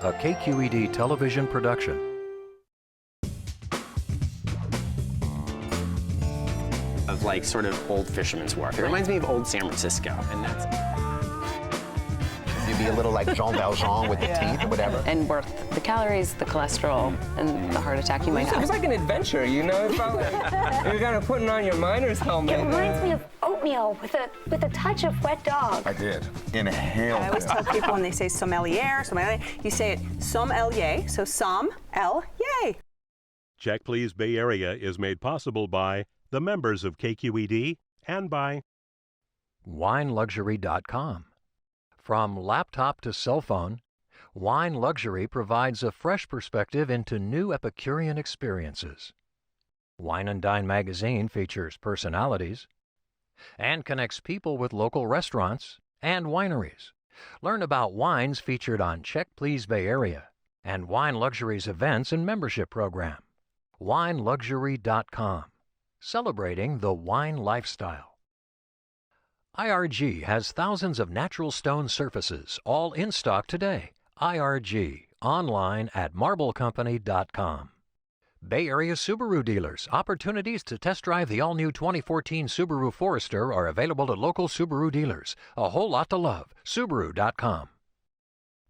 a KQED television production. Of like sort of old Fisherman's Wharf. It reminds me of old San Francisco, and that's... You'd be a little like Jean Valjean with the teeth or whatever. And worth the calories, the cholesterol, and the heart attack you might have. It was like an adventure, you know? It felt like you're kind of putting on your miner's helmet. It reminds me of oatmeal with a touch of wet dog. I did. Inhale. I always tell people when they say sommelier, you say it sommelier, so som-el-yay. Check Please Bay Area is made possible by the members of KQED and by WineLuxury.com. From laptop to cell phone, Wine Luxury provides a fresh perspective into new Epicurean experiences. Wine and Dine magazine features personalities and connects people with local restaurants and wineries. Learn about wines featured on Check Please Bay Area and Wine Luxury's events and membership program. WineLuxury.com, celebrating the wine lifestyle. IRG has thousands of natural stone surfaces, all in stock today. IRG, online at marblecompany.com. Bay Area Subaru dealers. Opportunities to test drive the all-new 2014 Subaru Forester are available at local Subaru dealers. A whole lot to love. Subaru.com.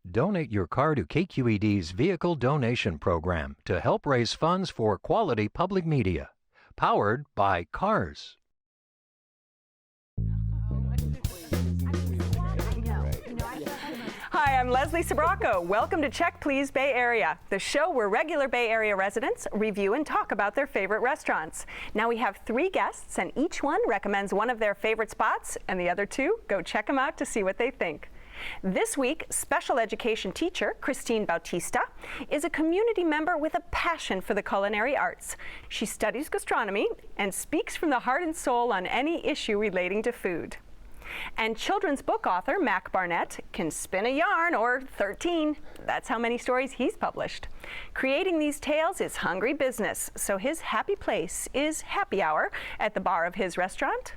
Donate your car to KQED's Vehicle Donation Program to help raise funds for quality public media. Powered by Cars. Hi, I'm Leslie Sbrocco. Welcome to Check Please Bay Area, the show where regular Bay Area residents review and talk about their favorite restaurants. Now we have 3 guests, and each one recommends one of their favorite spots, and the other 2 go check them out to see what they think. This week, special education teacher Christine Bautista is a community member with a passion for the culinary arts. She studies gastronomy and speaks from the heart and soul on any issue relating to food. And children's book author Mac Barnett can spin a yarn, or 13. That's how many stories he's published. Creating these tales is hungry business, so his happy place is happy hour at the bar of his restaurant.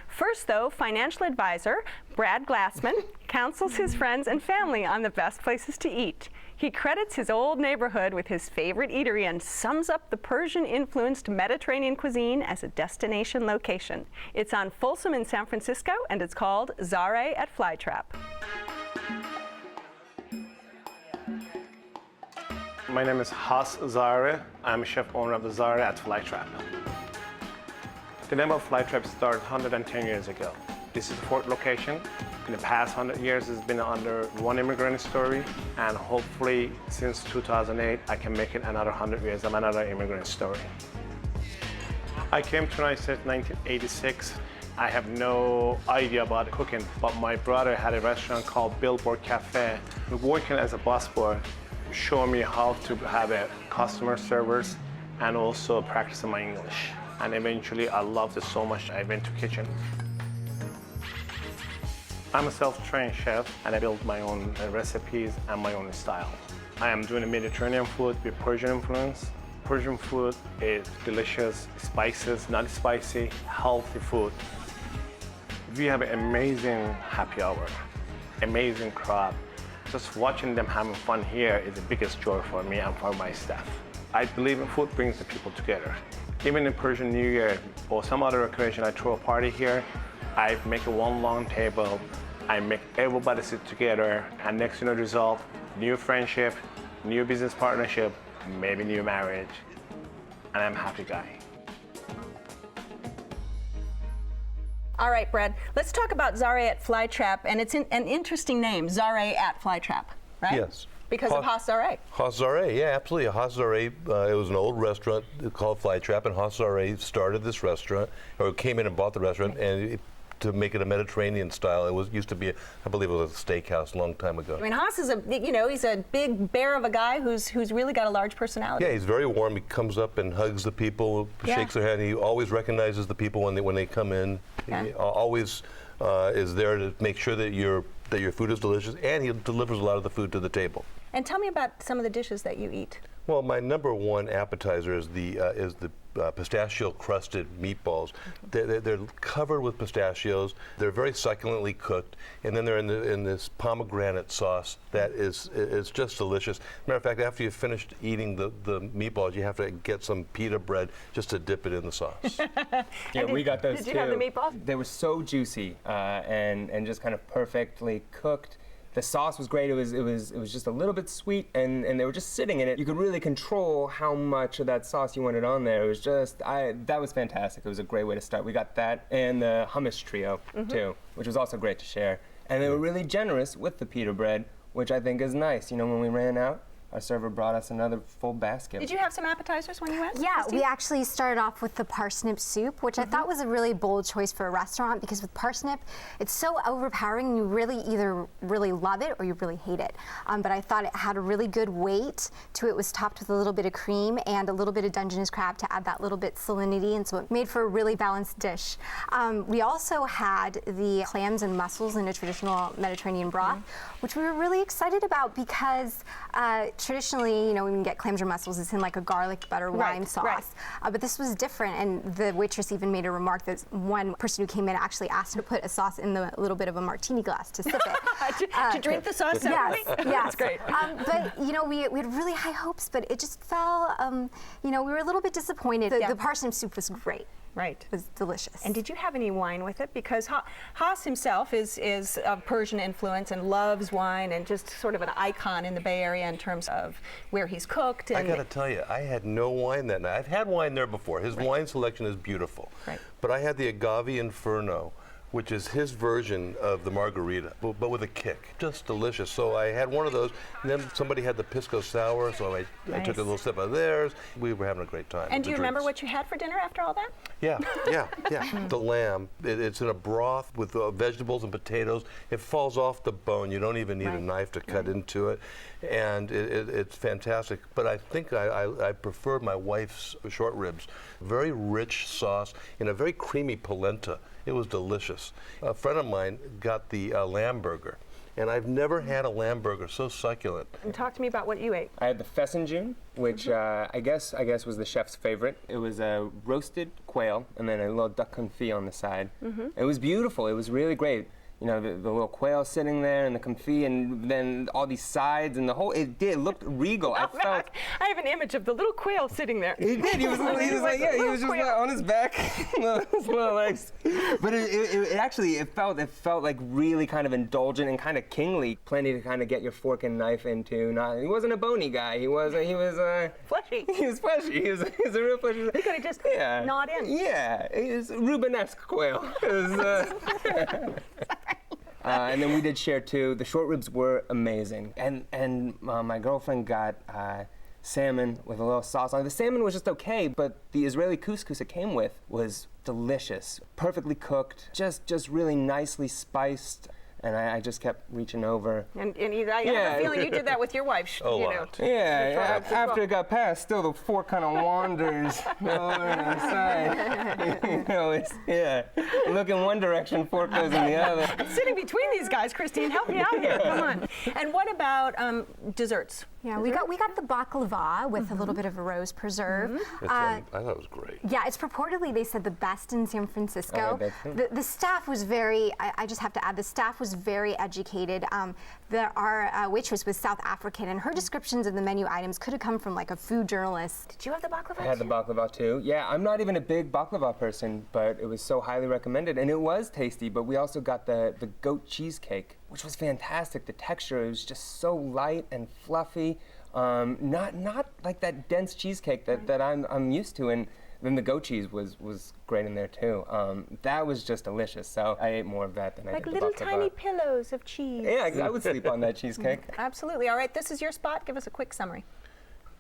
First, though, financial advisor Brad Glassman counsels his friends and family on the best places to eat. He credits his old neighborhood with his favorite eatery and sums up the Persian-influenced Mediterranean cuisine as a destination location. It's on Folsom in San Francisco, and it's called Zaré at Flytrap. My name is Has Zaré. I'm a chef owner of the Zaré at Flytrap. The name of Flytrap started 110 years ago. This is the 4th location. In the past 100 years, it's been under one immigrant story, and hopefully since 2008, I can make it another 100 years of another immigrant story. I came to the United States in 1986. I have no idea about cooking, but my brother had a restaurant called Billboard Cafe. Working as a busboy showed me how to have a customer service and also practicing my English. And eventually, I loved it so much, I went to kitchen. I'm a self-trained chef, and I build my own recipes and my own style. I am doing a Mediterranean food with Persian influence. Persian food is delicious, spices, not spicy, healthy food. We have an amazing happy hour, amazing crowd. Just watching them having fun here is the biggest joy for me and for my staff. I believe food brings the people together. Even in Persian New Year or some other occasion, I throw a party here. I make one long table. I make everybody sit together, and next result, new friendship, new business partnership, maybe new marriage, and I'm a happy guy. All right, Brad, let's talk about Zaré at Flytrap, and it's an interesting name, Zaré at Flytrap, right? Yes. Because of Has Zaré. Has Zaré, yeah, absolutely. Has Zaré, it was an old restaurant called Flytrap, and Has Zaré started this restaurant, or came in and bought the restaurant, and to make it a Mediterranean style. It was used to be, I believe it was a steakhouse a long time ago. I mean, Has is he's a big bear of a guy who's really got a large personality. Yeah, he's very warm. He comes up and hugs the people, shakes their hand. He always recognizes the people when they come in. Yeah. He always is there to make sure that your food is delicious, and he delivers a lot of the food to the table. And tell me about some of the dishes that you eat. Well, my number one appetizer is the pistachio crusted meatballs. They're covered with pistachios. They're very succulently cooked, and then they're in this pomegranate sauce that is just delicious. Matter of fact, after you've finished eating the meatballs, you have to get some pita bread just to dip it in the sauce. Yeah, we got those too. Did you have the meatballs? They were so juicy and just kind of perfectly cooked. The sauce was great. It was just a little bit sweet, and they were just sitting in it. You could really control how much of that sauce you wanted on there. It was just that was fantastic. It was a great way to start. We got that and the hummus trio too, which was also great to share. And they were really generous with the pita bread, which I think is nice. You know, when we ran out, our server brought us another full basket. Did you have some appetizers when you went? Yeah, Christine? we actually started off with the parsnip soup, which I thought was a really bold choice for a restaurant because with parsnip, it's so overpowering. You really either really love it or you really hate it. But I thought it had a really good weight to it. It was topped with a little bit of cream and a little bit of Dungeness crab to add that little bit salinity, and so it made for a really balanced dish. We also had the clams and mussels in a traditional Mediterranean broth, which we were really excited about because traditionally, you know, when you get clams or mussels, it's in like a garlic butter wine sauce. But this was different, and the waitress even made a remark that one person who came in actually asked her to put a sauce in the little bit of a martini glass to sip it. to drink the sauce separately? Yes, That's great. But, you know, we had really high hopes, but it just fell, you know, we were a little bit disappointed. The parsnip soup was great. Right. It was delicious. And did you have any wine with it? Because Haas himself is of Persian influence and loves wine and just sort of an icon in the Bay Area in terms of where he's cooked. And I got to tell you, I had no wine that night. I've had wine there before. His wine selection is beautiful. Right. But I had the Agave Inferno, which is his version of the margarita, but with a kick. Just delicious. So I had one of those, and then somebody had the Pisco Sour, so I took a little sip of theirs. We were having a great time. And do you remember what you had for dinner after all that? Yeah. The lamb, it's in a broth with vegetables and potatoes. It falls off the bone. You don't even need a knife to cut into it. And it's fantastic. But I think I preferred my wife's short ribs. Very rich sauce in a very creamy polenta. It was delicious. A friend of mine got the lamb burger, and I've never had a lamb burger so succulent. And talk to me about what you ate. I had the pheasant, which I guess was the chef's favorite. It was a roasted quail and then a little duck confit on the side. It was beautiful. It was really great. You know, the little quail sitting there and the confit and then all these sides and the whole, it looked regal. I have an image of the little quail sitting there. He did. He was just like on his back, his little legs. But it felt like really kind of indulgent and kind of kingly. Plenty to kind of get your fork and knife into. He wasn't a bony guy. He was fleshy. He was fleshy. He was a real fleshy. He could have just gnawed in. Yeah, it was Rubenesque quail. It was, and then we did share too. The short ribs were amazing, and my girlfriend got salmon with a little sauce on it. The salmon was just okay, but the Israeli couscous it came with was delicious, perfectly cooked, just really nicely spiced. And I just kept reaching over. And I have a feeling you did that with your wife. Yeah, after it got passed, still the fork kind of wanders over to the side. You know, look in one direction, fork goes in the other. I'm sitting between these guys, Christine. Help me out here. Come on. And what about desserts? Yeah, we got the baklava with a little bit of a rose preserve. I thought it was great. Yeah, it's purportedly, they said, the best in San Francisco. The staff was very, I just have to add, the staff was very educated. Our waitress was South African, and her descriptions of the menu items could have come from like a food journalist. Did you have the baklava? I had the baklava too. Yeah, I'm not even a big baklava person, but it was so highly recommended, and it was tasty. But we also got the goat cheesecake, which was fantastic. The texture, it was just so light and fluffy, not like that dense cheesecake that I'm used to. And then the goat cheese was great in there too. That was just delicious. So I ate more of that than I did the little baklava. tiny pillows of cheese. Yeah, I would sleep on that cheesecake. Absolutely. All right, this is your spot. Give us a quick summary.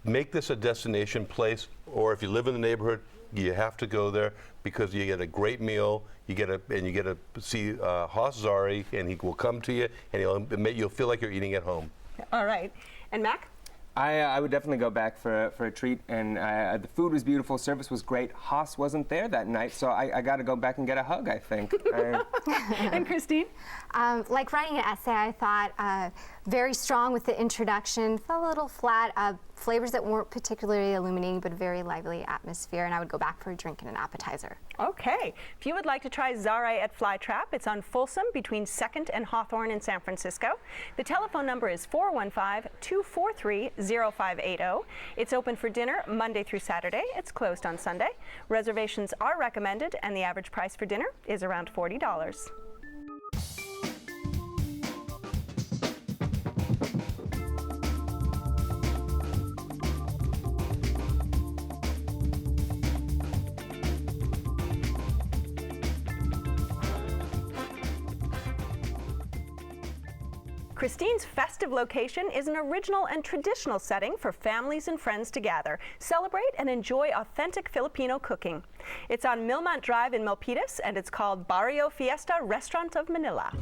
Make this a destination place, or if you live in the neighborhood, you have to go there because you get a great meal. You get to see Haas Zaré, and he will come to you, and you'll feel like you're eating at home. All right, and Mac. I would definitely go back for a treat, and the food was beautiful, service was great. Haas wasn't there that night, so I got to go back and get a hug, I think. And Christine? Like writing an essay, I thought very strong with the introduction, felt a little flat, flavors that weren't particularly illuminating, but very lively atmosphere, and I would go back for a drink and an appetizer. Okay. If you would like to try Zaré at Flytrap, it's on Folsom between 2nd and Hawthorne in San Francisco. The telephone number is 415-243-0580. It's open for dinner Monday through Saturday. It's closed on Sunday. Reservations are recommended, and the average price for dinner is around $40. Christine's festive location is an original and traditional setting for families and friends to gather, celebrate, and enjoy authentic Filipino cooking. It's on Milmont Drive in Milpitas, and it's called Barrio Fiesta Restaurant of Manila.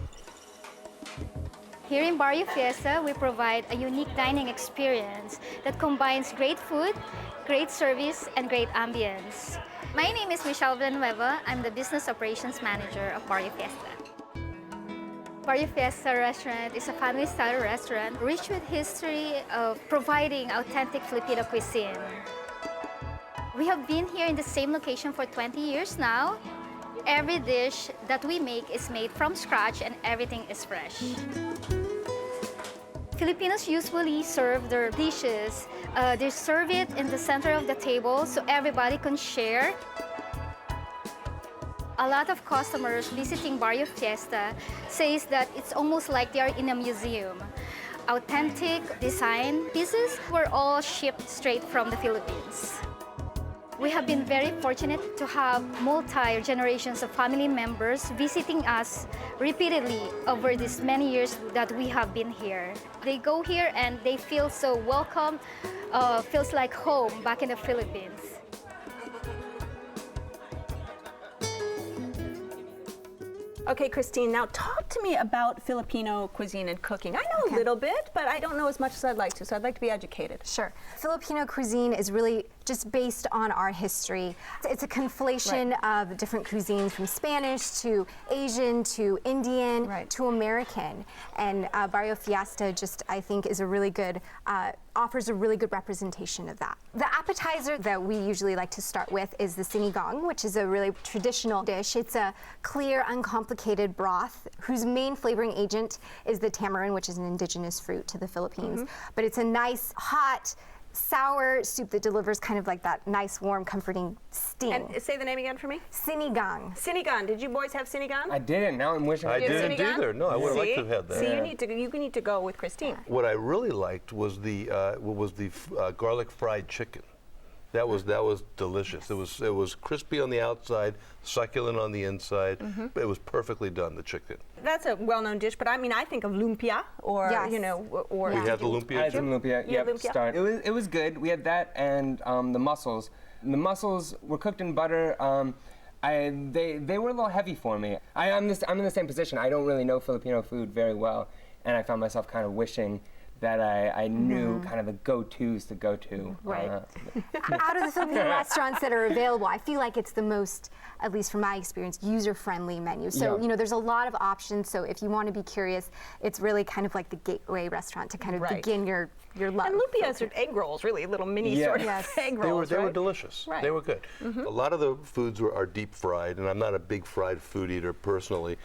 Here in Barrio Fiesta, we provide a unique dining experience that combines great food, great service, and great ambience. My name is Michelle Villanueva. I'm the Business Operations Manager of Barrio Fiesta. Barrio Fiesta Restaurant is a family-style restaurant rich with history of providing authentic Filipino cuisine. We have been here in the same location for 20 years now. Every dish that we make is made from scratch and everything is fresh. Filipinos usually serve their dishes. They serve it in the center of the table so everybody can share. A lot of customers visiting Barrio Fiesta says that it's almost like they are in a museum. Authentic design pieces were all shipped straight from the Philippines. We have been very fortunate to have multi-generations of family members visiting us repeatedly over these many years that we have been here. They go here and they feel so welcome, feels like home back in the Philippines. Okay, Christine, now talk to me about Filipino cuisine and cooking. I know a little bit, but I don't know as much as I'd like to, so I'd like to be educated. Sure. Filipino cuisine is really just based on our history. It's a conflation of different cuisines, from Spanish to Asian to Indian to American. And Barrio Fiesta just, I think, is a really good, offers a really good representation of that. The appetizer that we usually like to start with is the sinigang, which is a really traditional dish. It's a clear, uncomplicated broth whose main flavoring agent is the tamarind, which is an indigenous fruit to the Philippines. But it's a nice, hot, sour soup that delivers kind of like that nice, warm, comforting sting. And say the name again for me. Sinigang. Sinigang. Did you boys have sinigang? I didn't. Now I'm wishing I didn't either. No, I would have liked to have had that. See, you need to go with Christine. What I really liked was the garlic fried chicken. That was delicious. It was crispy on the outside, succulent on the inside. It was perfectly done, the chicken. That's a well-known dish, but I mean, I think of lumpia, or you know, or we had the lumpia. I had some lumpia. Yep, start. It was good. We had that and the mussels. The mussels were cooked in butter. They were a little heavy for me. I'm in the same position. I don't really know Filipino food very well, and I found myself kind of wishing that I knew kind of the go-tos to go to. Right. Out of the Filipino restaurants that are available, I feel like it's the most, at least from my experience, user-friendly menu. So, you know, there's a lot of options. So if you want to be curious, it's really kind of like the gateway restaurant to kind of begin your love. And lumpias are egg rolls, really, little mini sort of egg rolls. They were delicious. They were good. A lot of the foods are deep fried, and I'm not a big fried food eater personally.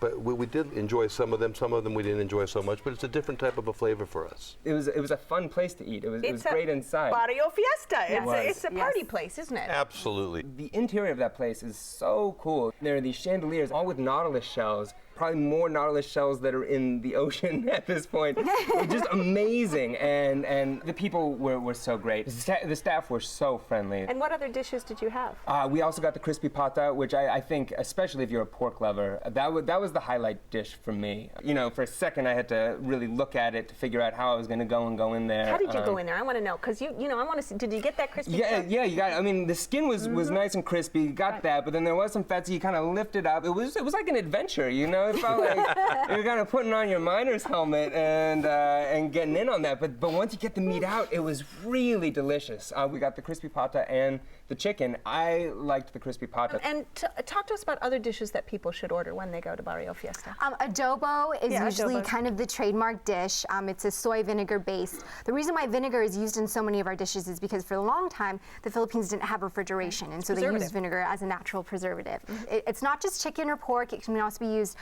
But we did enjoy some of them we didn't enjoy so much, but it's a different type of a flavor for us. It was a fun place to eat. It was great inside. Barrio Fiesta. It's a party place, isn't it? Absolutely. The interior of that place is so cool. There are these chandeliers, all with nautilus shells. Probably more nautilus shells that are in the ocean at this point. Just amazing, and the people were so great. The staff were so friendly. And what other dishes did you have? We also got the crispy pata, which I think, especially if you're a pork lover, that was the highlight dish for me. You know, for a second I had to really look at it to figure out how I was going to go in there. How did you go in there? I want to know, because you know, I want to see. Did you get that crispy? Yeah, you got. I mean, the skin was nice and crispy. You got that, but then there was some fat, so you kind of lift it up. It was like an adventure, you know. know, it felt like you're kind of putting on your miner's helmet and getting in on that. But once you get the meat out, it was really delicious. We got the crispy pata and the chicken. I liked the crispy pata. And talk to us about other dishes that people should order when they go to Barrio Fiesta. Adobo is usually adobo. kind of the trademark dish. It's a soy vinegar based. The reason why vinegar is used in so many of our dishes is because for a long time the Philippines didn't have refrigeration, and so they used vinegar as a natural preservative. It's not just chicken or pork. It can also be used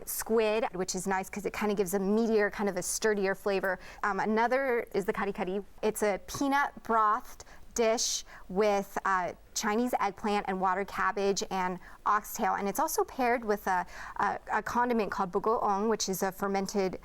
squid, which is nice because it kind of gives a meatier, kind of a sturdier flavor. Another is the kari-kari. It's a peanut brothed dish with Chinese eggplant and water cabbage and oxtail, and it's also paired with a condiment called bagoong, which is a fermented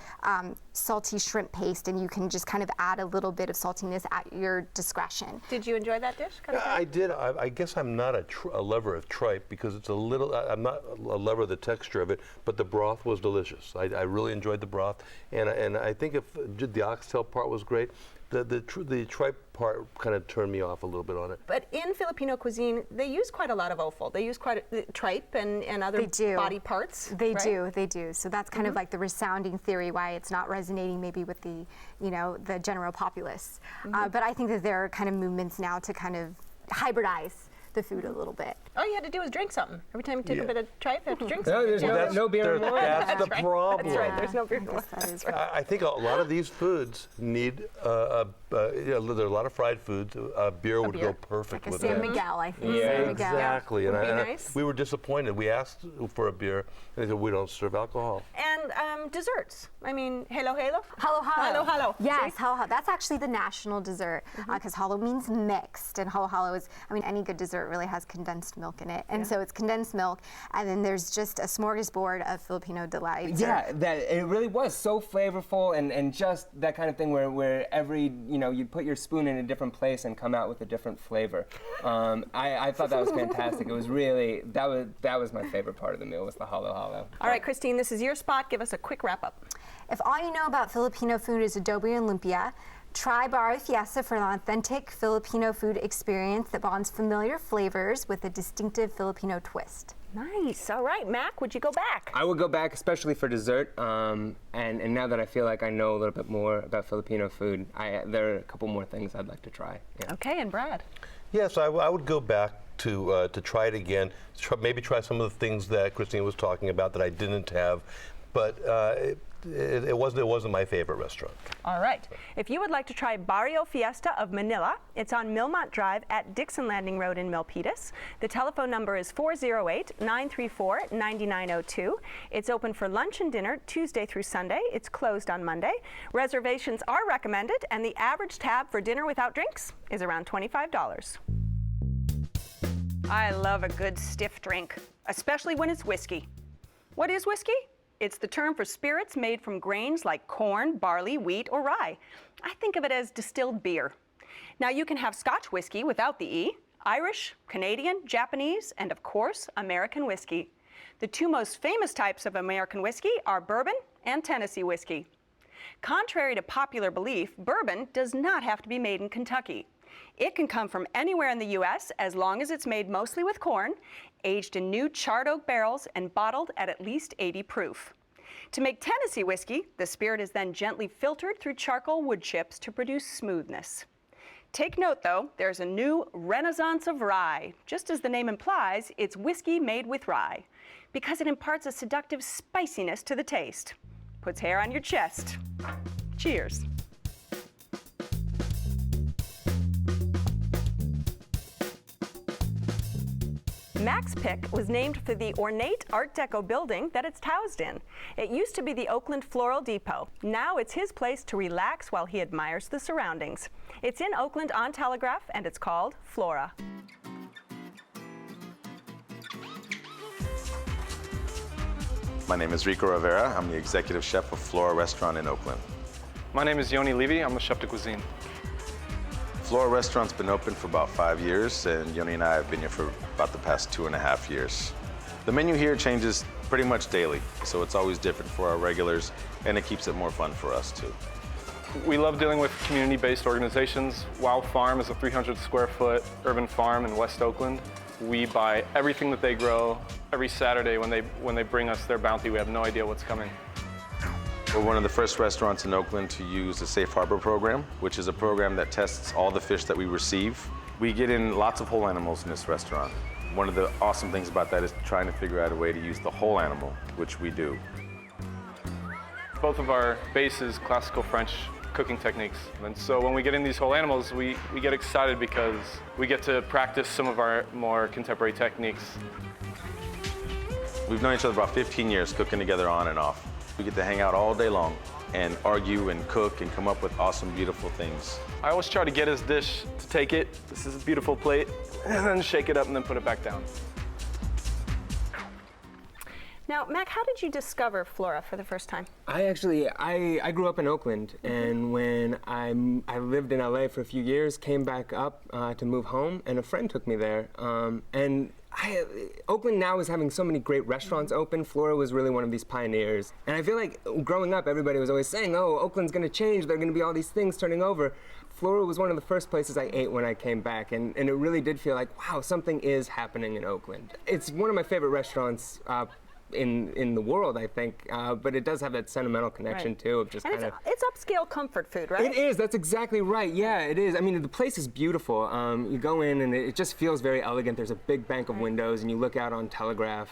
salty shrimp paste, and you can just kind of add a little bit of saltiness at your discretion. Did you enjoy that dish? I did. I guess I'm not a lover of tripe because it's a little. I'm not a lover of the texture of it, but the broth was delicious. I really enjoyed the broth, and I think if the oxtail part was great. The tripe part kind of turned me off a little bit on it. But in Filipino cuisine, they use quite a lot of offal. They use quite tripe and other body parts. They do. So that's kind of like the resounding theory why it's not resonating maybe with the, the general populace. But I think that there are kind of movements now to kind of hybridize the food a little bit. All you had to do was drink something. Every time you take a bit of tripe, you have to drink No, something. there's no beer and wine. That's the problem. That's right, there's no beer and wine. I think a lot of these foods need, there are a lot of fried foods. Beer would go perfect like with a San that. Miguel, I think. Yeah, San Miguel. exactly. And, nice. we were disappointed. We asked for a beer, and they said, we don't serve alcohol. And desserts. I mean, halo halo? Halo halo. Halo halo. Yes, halo halo. That's actually the national dessert because halo means mixed, and halo halo is, any good dessert really has condensed milk in it. And so it's condensed milk, and then there's just a smorgasbord of Filipino delights. Yeah, it really was so flavorful and just that kind of thing where every, you'd put your spoon in a different place and come out with a different flavor. I thought that was fantastic. It was really, that was my favorite part of the meal was the halo halo. All right, Christine, this is your spot. Give us a quick wrap up. If all you know about Filipino food is adobo and lumpia, try Barrio Fiesta for an authentic Filipino food experience that bonds familiar flavors with a distinctive Filipino twist. Nice. All right, Mac, would you go back? I would go back, especially for dessert. And now that I feel like I know a little bit more about Filipino food, there are a couple more things I'd like to try. Yeah. Okay, and Brad? Yes, I would go back to try it again. Maybe try some of the things that Christine was talking about that I didn't have, but it wasn't my favorite restaurant. All right. If you would like to try Barrio Fiesta of Manila, it's on Millmont Drive at Dixon Landing Road in Milpitas. The telephone number is 408-934-9902. It's open for lunch and dinner Tuesday through Sunday. It's closed on Monday. Reservations are recommended, and the average tab for dinner without drinks is around $25. I love a good stiff drink, especially when it's whiskey. What is whiskey? It's the term for spirits made from grains like corn, barley, wheat, or rye. I think of it as distilled beer. Now you can have Scotch whiskey without the E, Irish, Canadian, Japanese, and of course, American whiskey. The two most famous types of American whiskey are bourbon and Tennessee whiskey. Contrary to popular belief, bourbon does not have to be made in Kentucky. It can come from anywhere in the U.S. as long as it's made mostly with corn, aged in new charred oak barrels, and bottled at least 80 proof. To make Tennessee whiskey, the spirit is then gently filtered through charcoal wood chips to produce smoothness. Take note, though, there's a new renaissance of rye. Just as the name implies, it's whiskey made with rye, because it imparts a seductive spiciness to the taste. Puts hair on your chest. Cheers. Mac's Pick was named for the ornate Art Deco building that it's housed in. It used to be the Oakland Floral Depot. Now it's his place to relax while he admires the surroundings. It's in Oakland on Telegraph, and it's called Flora. My name is Rico Rivera. I'm the executive chef of Flora Restaurant in Oakland. My name is Yoni Levy. I'm the chef de cuisine. Flora Restaurant's been open for about 5 years, and Yoni and I have been here for about the past 2.5 years. The menu here changes pretty much daily, so it's always different for our regulars, and it keeps it more fun for us too. We love dealing with community-based organizations. Wild Farm is a 300 square foot urban farm in West Oakland. We buy everything that they grow. Every Saturday when they bring us their bounty, we have no idea what's coming. We're one of the first restaurants in Oakland to use the Safe Harbor program, which is a program that tests all the fish that we receive. We get in lots of whole animals in this restaurant. One of the awesome things about that is trying to figure out a way to use the whole animal, which we do. Both of our bases, classical French cooking techniques. And so when we get in these whole animals, we get excited because we get to practice some of our more contemporary techniques. We've known each other about 15 years, cooking together on and off. We get to hang out all day long and argue and cook and come up with awesome, beautiful things. I always try to get his dish to take it. This is a beautiful plate, and then shake it up and then put it back down. Now, Mac, how did you discover Flora for the first time? I grew up in Oakland, and when I lived in LA for a few years, came back up to move home, and a friend took me there. Oakland now is having so many great restaurants open. Flora was really one of these pioneers. And I feel like growing up, everybody was always saying, oh, Oakland's gonna change, there are gonna be all these things turning over. Flora was one of the first places I ate when I came back, and it really did feel like, wow, something is happening in Oakland. It's one of my favorite restaurants in the world, I think, but it does have that sentimental connection too of just kind of. It's upscale comfort food, right? It is. That's exactly right. Yeah, it is. I mean, the place is beautiful. You go in and it just feels very elegant. There's a big bank of windows, and you look out on Telegraph.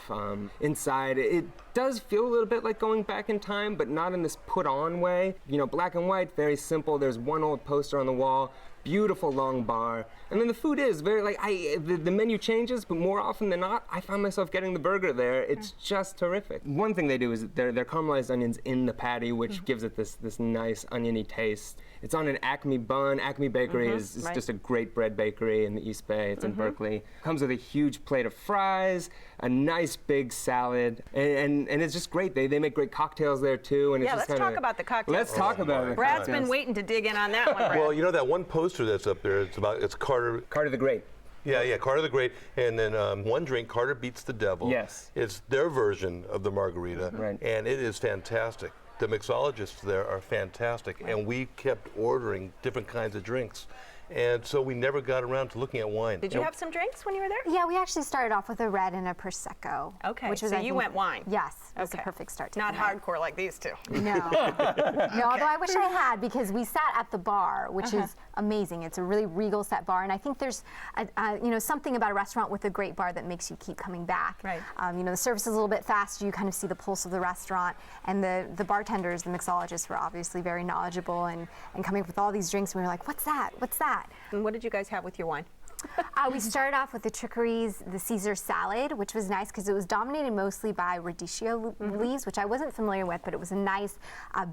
Inside, it does feel a little bit like going back in time, but not in this put-on way. You know, black and white, very simple. There's one old poster on the wall. Beautiful long bar, and then the food is very like the menu changes, but more often than not, I find myself getting the burger there. It's just terrific. One thing they do is they're caramelized onions in the patty, which gives it this nice oniony taste. It's on an Acme bun. Acme Bakery is just a great bread bakery in the East Bay. It's in Berkeley. Comes with a huge plate of fries, a nice big salad, and it's just great. They make great cocktails there too. And it's just let's talk about the cocktails. Let's talk about it. Brad's been waiting to dig in on that one, Brad. Well, you know that one poster that's up there, it's Carter the Great. Yeah, Carter the Great, and then one drink, Carter Beats the Devil. Yes. It's their version of the margarita, Right. and it is fantastic. The mixologists there are fantastic, and we kept ordering different kinds of drinks. And so we never got around to looking at wine. Did you have some drinks when you were there? Yeah, we actually started off with a red and a Prosecco. Okay, which was, so you went wine. Yes, it was a perfect start to Not the night. hardcore like these two. No. No, although I wish I had, because we sat at the bar, which is amazing. It's a really regal set bar, and I think there's something about a restaurant with a great bar that makes you keep coming back. Right. The service is a little bit faster. You kind of see the pulse of the restaurant, and the bartenders, the mixologists were obviously very knowledgeable and coming up with all these drinks. And we were like, what's that? What's that? And what did you guys have with your wine? We started off with the Trickery's, the Caesar salad, which was nice because it was dominated mostly by radicchio leaves, which I wasn't familiar with, but it was a nice,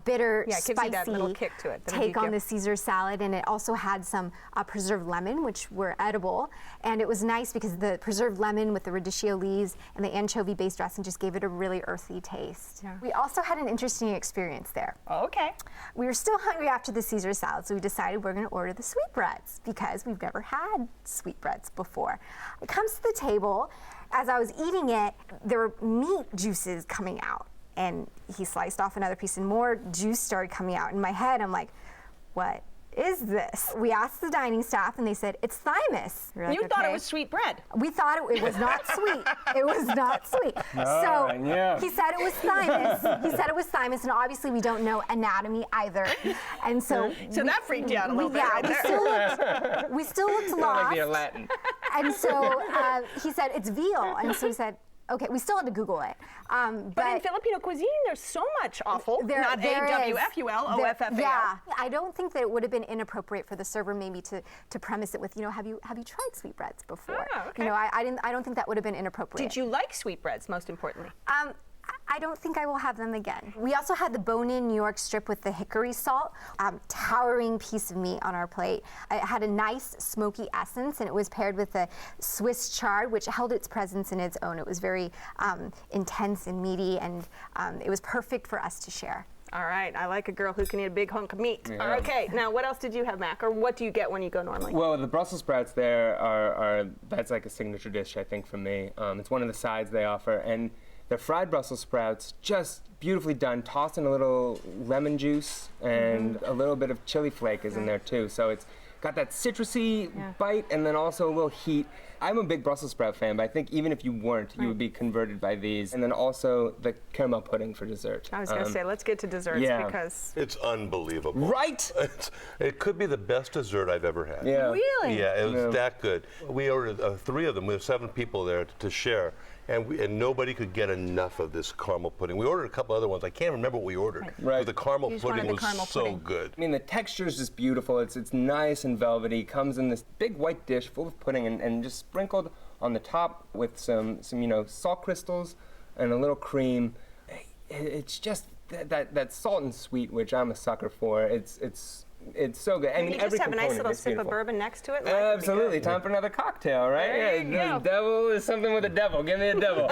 bitter, Yeah, it gives spicy you that little kick to it. take on the Caesar salad, and it also had some preserved lemon, which were edible, and it was nice because the preserved lemon with the radicchio leaves and the anchovy-based dressing just gave it a really earthy taste. Yeah. We also had an interesting experience there. Oh, okay. We were still hungry after the Caesar salad, so we decided we're going to order the sweetbreads because we've never had sweetbreads before. It comes to the table. As I was eating it, there were meat juices coming out, and he sliced off another piece and more juice started coming out. In my head, I'm like, what is this? We asked the dining staff and they said, it's thymus. You thought it was sweet bread. We thought it was not sweet. It was not sweet. So he said it was thymus. He said it was thymus, and obviously we don't know anatomy either. And so that freaked you out a little bit right there. We still looked lost. Like Latin. And so he said, it's veal. And so we said, okay, we still had to Google it. But in Filipino cuisine, there's so much offal. Not A-W-F-U-L, O-F-F-A-L. Yeah, I don't think that it would have been inappropriate for the server maybe to premise it with, have you tried sweetbreads before? Oh, okay. I don't think that would have been inappropriate. Did you like sweetbreads, most importantly? I don't think I will have them again. We also had the bone-in New York strip with the hickory salt, towering piece of meat on our plate. It had a nice smoky essence, and it was paired with a Swiss chard, which held its presence in its own. It was very intense and meaty, and it was perfect for us to share. All right, I like a girl who can eat a big hunk of meat. Yeah. Okay, now what else did you have, Mac, or what do you get when you go normally? Well, the Brussels sprouts there that's like a signature dish, I think, for me. It's one of the sides they offer, and they're fried Brussels sprouts, just beautifully done, tossed in a little lemon juice, and a little bit of chili flake is in there too. So it's got that citrusy bite and then also a little heat. I'm a big Brussels sprout fan, but I think even if you weren't, you would be converted by these. And then also the caramel pudding for dessert. I was going to say, let's get to desserts because... It's unbelievable. Right? It could be the best dessert I've ever had. Yeah. Really? Yeah, it was that good. We ordered 3 of them. We have 7 people there to share. And nobody could get enough of this caramel pudding. We ordered a couple other ones. I can't remember what we ordered. Right. But the caramel pudding was so good. I mean, the texture is just beautiful. It's nice and velvety. Comes in this big white dish full of pudding and just sprinkled on the top with some salt crystals and a little cream. It's just that salt and sweet, which I'm a sucker for. It's so good. I mean, you every just have a nice component little is sip beautiful. of bourbon next to it. Absolutely. Time for another cocktail, right? There you go. The devil is something with a devil. Give me a devil.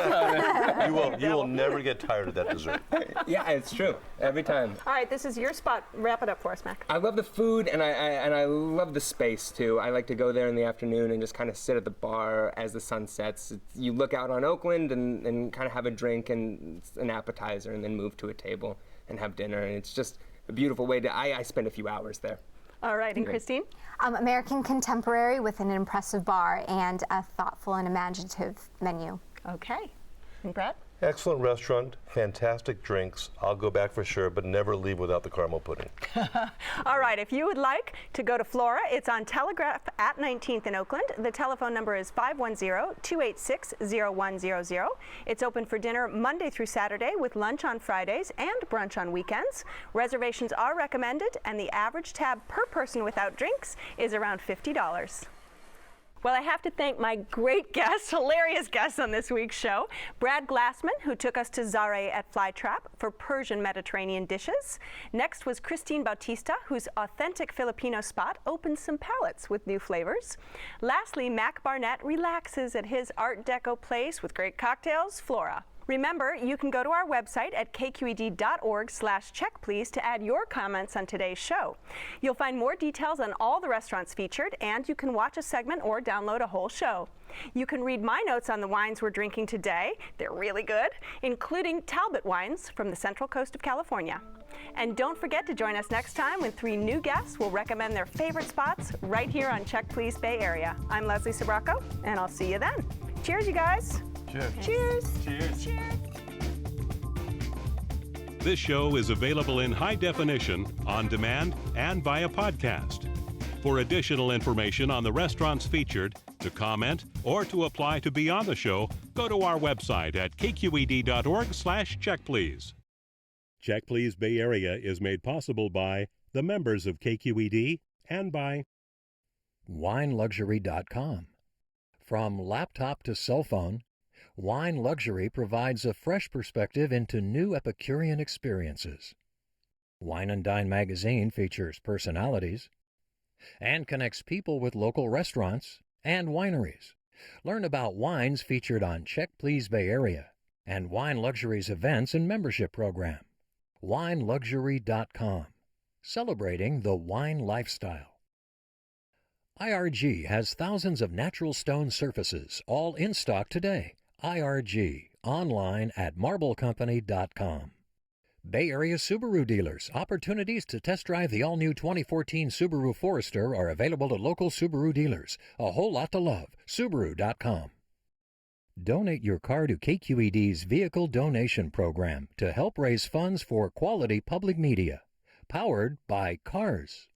You will never get tired of that dessert. Yeah, it's true. Every time. All right, this is your spot. Wrap it up for us, Mac. I love the food and I love the space too. I like to go there in the afternoon and just kind of sit at the bar as the sun sets. You look out on Oakland and kind of have a drink and an appetizer and then move to a table and have dinner. And it's just a beautiful way to, I spend a few hours there. All right, and Christine? American Contemporary with an impressive bar and a thoughtful and imaginative menu. Okay. And Brad? Excellent restaurant, fantastic drinks. I'll go back for sure, but never leave without the caramel pudding. All right, if you would like to go to Flora, it's on Telegraph at 19th in Oakland. The telephone number is 510-286-0100. It's open for dinner Monday through Saturday with lunch on Fridays and brunch on weekends. Reservations are recommended, and the average tab per person without drinks is around $50. Well, I have to thank my great guests, hilarious guests on this week's show. Brad Glassman, who took us to Zaré at Flytrap for Persian Mediterranean dishes. Next was Christine Bautista, whose authentic Filipino spot opened some palates with new flavors. Lastly, Mac Barnett relaxes at his Art Deco place with great cocktails, Flora. Remember, you can go to our website at kqed.org/checkplease to add your comments on today's show. You'll find more details on all the restaurants featured, and you can watch a segment or download a whole show. You can read my notes on the wines we're drinking today. They're really good, including Talbot wines from the Central Coast of California. And don't forget to join us next time when 3 new guests will recommend their favorite spots right here on Check Please Bay Area. I'm Leslie Sbrocco, and I'll see you then. Cheers, you guys. Cheers. Cheers. Cheers. Cheers. This show is available in high definition, on demand, and via podcast. For additional information on the restaurants featured, to comment, or to apply to be on the show, go to our website at kqed.org/checkplease. Check Please Bay Area is made possible by the members of KQED and by WineLuxury.com. From laptop to cell phone, Wine Luxury provides a fresh perspective into new Epicurean experiences. Wine and Dine magazine features personalities and connects people with local restaurants and wineries. Learn about wines featured on Check Please Bay Area and Wine Luxury's events and membership program. WineLuxury.com, celebrating the wine lifestyle. IRG has thousands of natural stone surfaces, all in stock today. IRG, online at marblecompany.com. Bay Area Subaru dealers. Opportunities to test drive the all-new 2014 Subaru Forester are available at local Subaru dealers. A whole lot to love. Subaru.com. Donate your car to KQED's Vehicle Donation Program to help raise funds for quality public media. Powered by Cars.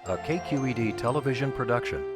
A KQED television production